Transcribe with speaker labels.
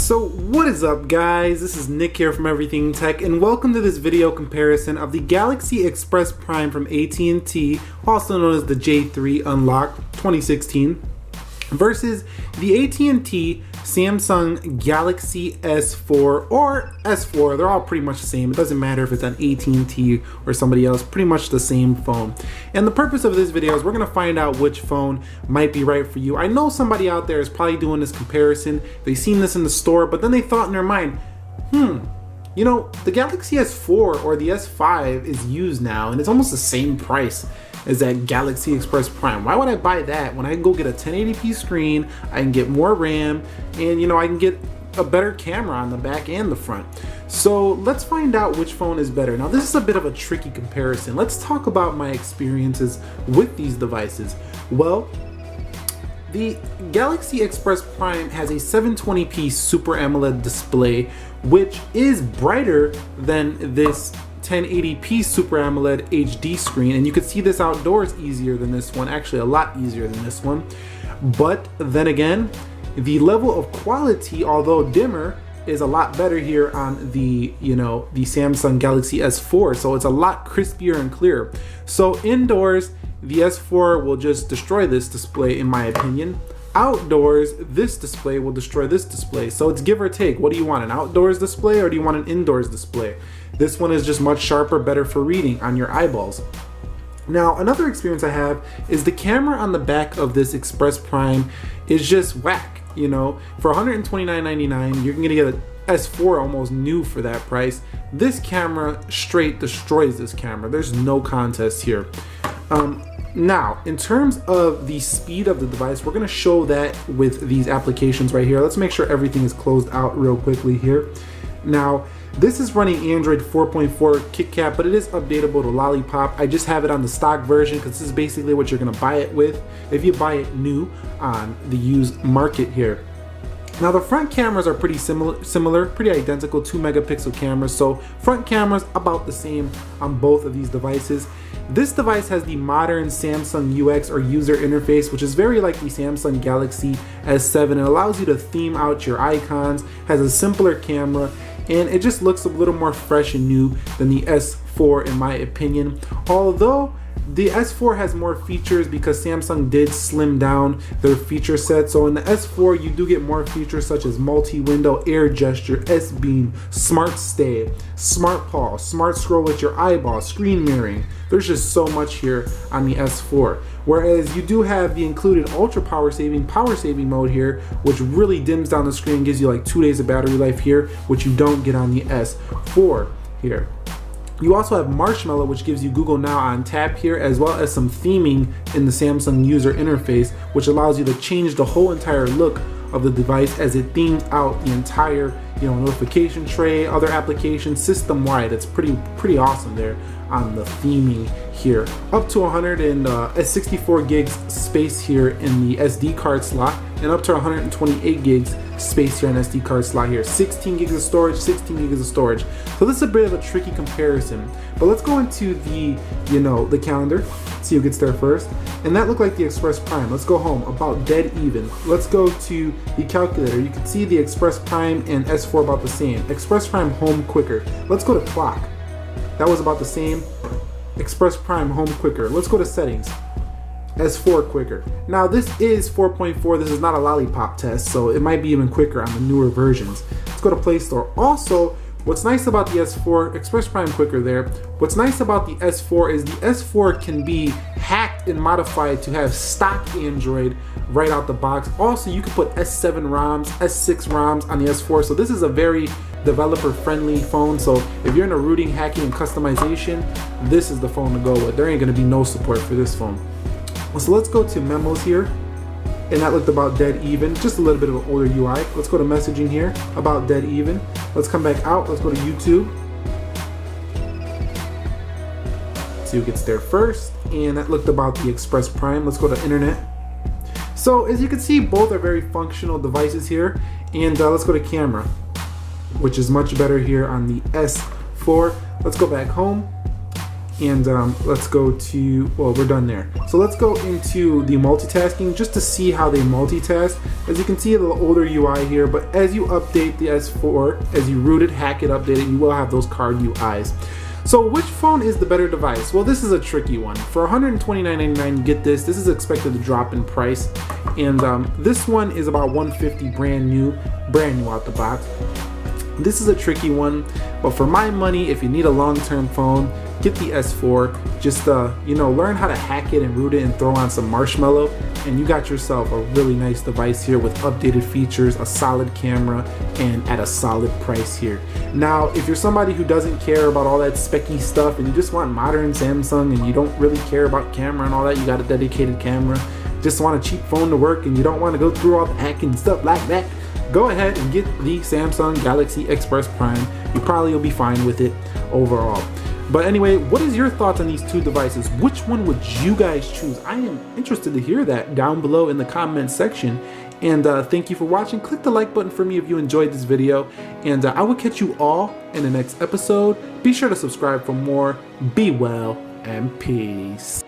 Speaker 1: So what is up guys, this is Nick here from Everything Tech and welcome to this video comparison of the Galaxy Express Prime from AT&T, also known as the J3 Unlocked 2016, versus the AT&T Samsung Galaxy S4 or S4. They're all pretty much the same. It doesn't matter if it's an AT&T or somebody else, pretty much the same phone. And the purpose of this video is we're gonna find out which phone might be right for you. I know somebody out there is probably doing this comparison. They've seen this in the store, but then they thought in their mind, you know, the Galaxy S4 or the S5 is used now and it's almost the same price as that Galaxy Express Prime. Why would I buy that when I can go get a 1080p screen, I can get more RAM, and you know, I can get a better camera on the back and the front. So let's find out which phone is better. Now this is a bit of a tricky comparison. Let's talk about my experiences with these devices. Well, the Galaxy Express Prime has a 720p Super AMOLED display, which is brighter than this 1080p Super AMOLED HD screen, and you can see this outdoors easier than this one, actually a lot easier than this one. But then again, the level of quality, although dimmer, is a lot better here on the, the Samsung Galaxy S4, so it's a lot crispier and clearer. So indoors, the S4 will just destroy this display in my opinion. Outdoors, this display will destroy this display. So it's give or take. What do you want, an outdoors display or do you want an indoors display? This one is just much sharper, better for reading on your eyeballs. Now, another experience I have is the camera on the back of this Express Prime is just whack. You know, for $129.99, you're gonna get an S4 almost new for that price. This camera straight destroys this camera. There's no contest here. Now, in terms of the speed of the device, we're gonna show that with these applications right here. Let's make sure everything is closed out real quickly here. Now, this is running Android 4.4 KitKat, but it is updatable to Lollipop. I just have it on the stock version because this is basically what you're gonna buy it with if you buy it new on the used market here. Now the front cameras are pretty similar, pretty identical, 2 megapixel cameras. So front cameras about the same on both of these devices. This device has the modern Samsung UX or user interface, which is very like the Samsung Galaxy S7. It allows you to theme out your icons, has a simpler camera, and it just looks a little more fresh and new than the S4 in my opinion. Although the S4 has more features because Samsung did slim down their feature set. So in the S4 you do get more features such as multi-window, air gesture, S-beam, smart stay, smart pause, smart scroll with your eyeball, screen mirroring. There's just so much here on the S4. Whereas you do have the included ultra power saving mode here, which really dims down the screen, gives you like 2 days of battery life here, which you don't get on the S4 here. You also have Marshmallow, which gives you Google Now on tap here, as well as some theming in the Samsung user interface, which allows you to change the whole entire look of the device as it themes out the entire, notification tray, other applications, system-wide. It's pretty awesome there on the theming here. Up to 164 gigs space here in the SD card slot, and up to 128 gigs space here on SD card slot here. 16 gigs of storage, 16 gigs of storage. So this is a bit of a tricky comparison. But let's go into the, the calendar, see who gets there first. And that looked like the Express Prime. Let's go home, about dead even. Let's go to the calculator. You can see the Express Prime and S4 about the same. Express Prime home quicker. Let's go to clock. That was about the same. Express Prime home quicker. Let's go to settings. S4 quicker. Now this is 4.4. This is not a Lollipop test, so it might be even quicker on the newer versions. Let's go to Play Store. Also, what's nice about the S4, Express Prime quicker there. What's nice about the S4 is the S4 can be hacked and modified to have stock Android right out the box. Also, you can put S7 ROMs, S6 ROMs on the S4. So this is a very developer friendly phone. So if you're into rooting, hacking, and customization, this is the phone to go with. There ain't gonna be no support for this phone. So let's go to memos here, and that looked about dead even, just a little bit of an older UI. Let's go to messaging here, about dead even. Let's come back out, let's go to YouTube. See who gets there first, and that looked about the Express Prime. Let's go to internet. So as you can see, both are very functional devices here, and let's go to camera, which is much better here on the S4. Let's go back home. And let's go to, well, we're done there. So let's go into the multitasking just to see how they multitask. As you can see, a little older UI here, but as you update the S4, as you root it, hack it, update it, you will have those card UIs. So which phone is the better device? Well, this is a tricky one. For $129.99 you get this. This is expected to drop in price. And this one is about $150 brand new out the box. This is a tricky one, but for my money, if you need a long-term phone, get the S4. Just learn how to hack it and root it and throw on some marshmallow, and you got yourself a really nice device here with updated features, a solid camera, and at a solid price here. Now, if you're somebody who doesn't care about all that specky stuff and you just want modern Samsung and you don't really care about camera and all that, you got a dedicated camera, just want a cheap phone to work and you don't want to go through all the hacking stuff like that, go ahead and get the Samsung Galaxy Express Prime. You probably will be fine with it overall. But anyway, what is your thoughts on these two devices? Which one would you guys choose? I am interested to hear that down below in the comment section. And thank you for watching. Click the like button for me if you enjoyed this video. And I will catch you all in the next episode. Be sure to subscribe for more. Be well and peace.